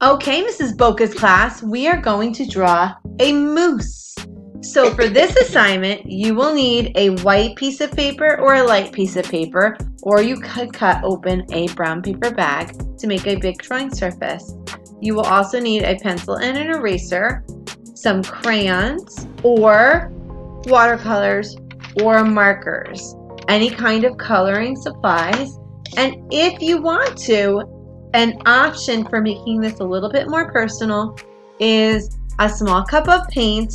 Okay, Mrs. Boca's class, we are going to draw a moose. So for this assignment, you will need a white piece of paper or a light piece of paper, or you could cut open a brown paper bag to make a big drawing surface. You will also need a pencil and an eraser, some crayons or watercolors or markers, any kind of coloring supplies, and if you want to, an option for making this a little bit more personal is a small cup of paint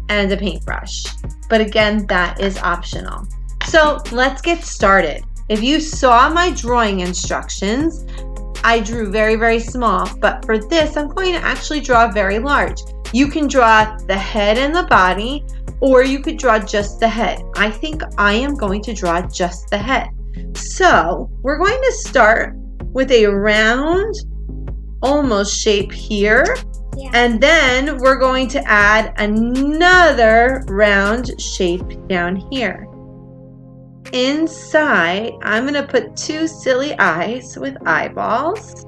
and a paintbrush. But again, that is optional. So let's get started. If you saw my drawing instructions, I drew very, very small, but for this, I'm going to actually draw very large. You can draw the head and the body, or you could draw just the head. I think I am going to draw just the head. So we're going to start with a round, almost shape here. Yeah. And then we're going to add another round shape down here. Inside, I'm going to put two silly eyes with eyeballs.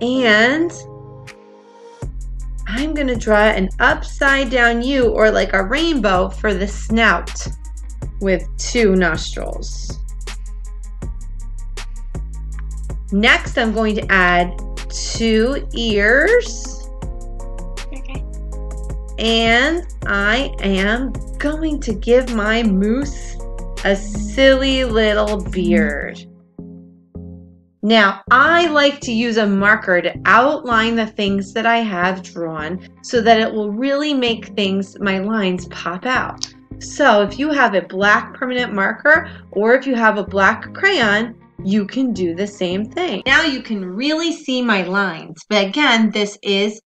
And I'm going to draw an upside down U, or like a rainbow, for the snout with two nostrils. Next, I'm going to add two ears. Okay. And I am going to give my moose a silly little beard. Now, I like to use a marker to outline the things that I have drawn so that it will really make my lines pop out. So if you have a black permanent marker or if you have a black crayon, you can do the same thing. Now you can really see my lines, but again, this is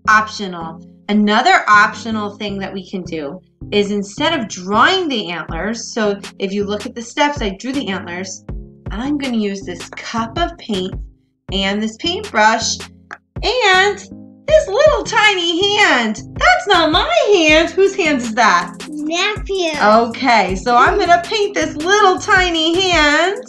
optional. Another optional thing that we can do is, instead of drawing the antlers, so if you look at the steps, I drew the antlers, I'm going to use this cup of paint and this paintbrush and this little tiny hand. That's not my hand. Whose hand is that? Nephew. Okay, so I'm going to paint this little tiny hand.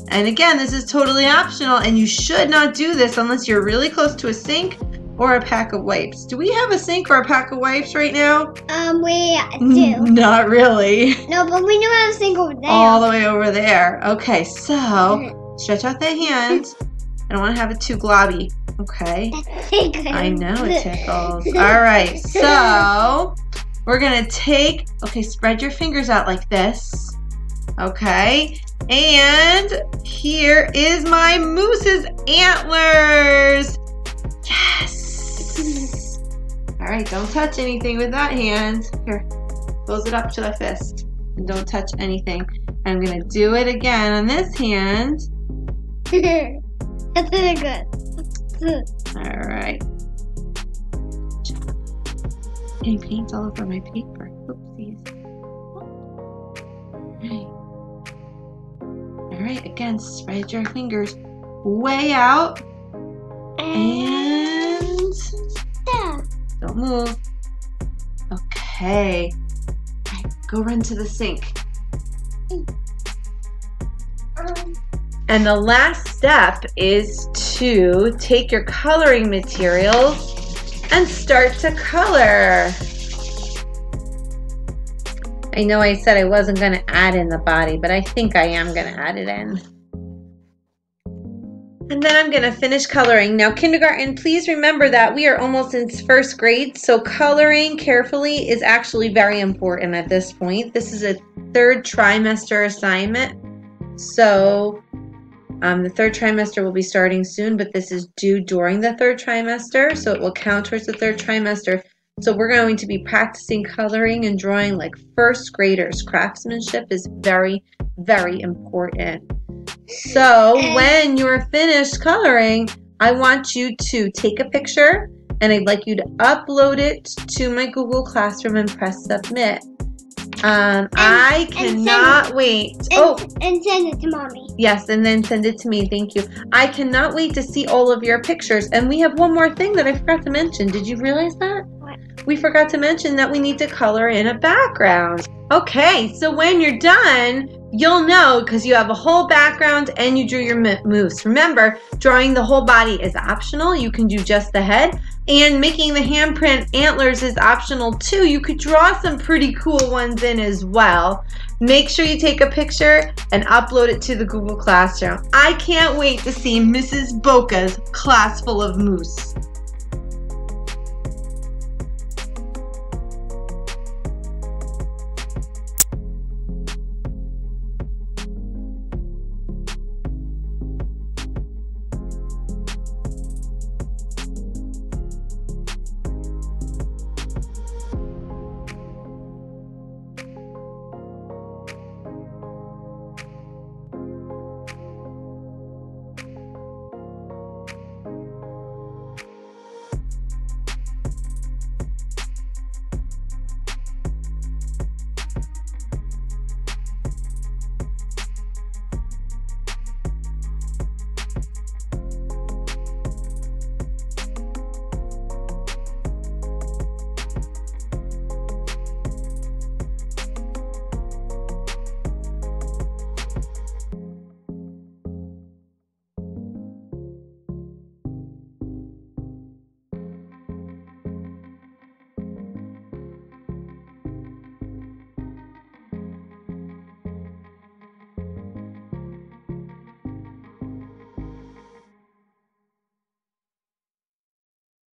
And again, this is totally optional, and you should not do this unless you're really close to a sink or a pack of wipes. Do we have a sink or a pack of wipes right now? We do. Not really. No, but we do have a sink over there. All the way over there. Okay, so stretch out the hand. I don't want to have it too globby. Okay. I know it tickles. All right, so we're going to take, spread your fingers out like this. Okay. And here is my moose's antlers. Yes. All right, don't touch anything with that hand. Here, close it up to the fist. And don't touch anything. I'm going to do it again on this hand. That's really good. All right. Getting paint all over my paper. Oopsies. All right, again, spread your fingers way out. And don't move. Okay. All right, go run to the sink. And the last step is to take your coloring materials and start to color. I know I said I wasn't going to add in the body, but I think I am going to add it in. And then I'm going to finish coloring. Now, kindergarten, please remember that we are almost in first grade, so coloring carefully is actually very important at this point. This is a third trimester assignment, so the third trimester will be starting soon, but this is due during the third trimester, so it will count towards the third trimester. So we're going to be practicing coloring and drawing like first graders. Craftsmanship is very, very important. So when you're finished coloring, I want you to take a picture and I'd like you to upload it to my Google Classroom and press submit. I cannot wait. And send it to Mommy. Yes, and then send it to me. Thank you. I cannot wait to see all of your pictures. And we have one more thing that I forgot to mention. Did you realize that? What? We forgot to mention that we need to color in a background. Okay, so when you're done, you'll know because you have a whole background and you drew your moose. Remember, drawing the whole body is optional. You can do just the head. And making the handprint antlers is optional too. You could draw some pretty cool ones in as well. Make sure you take a picture and upload it to the Google Classroom. I can't wait to see Mrs. Boca's class full of moose.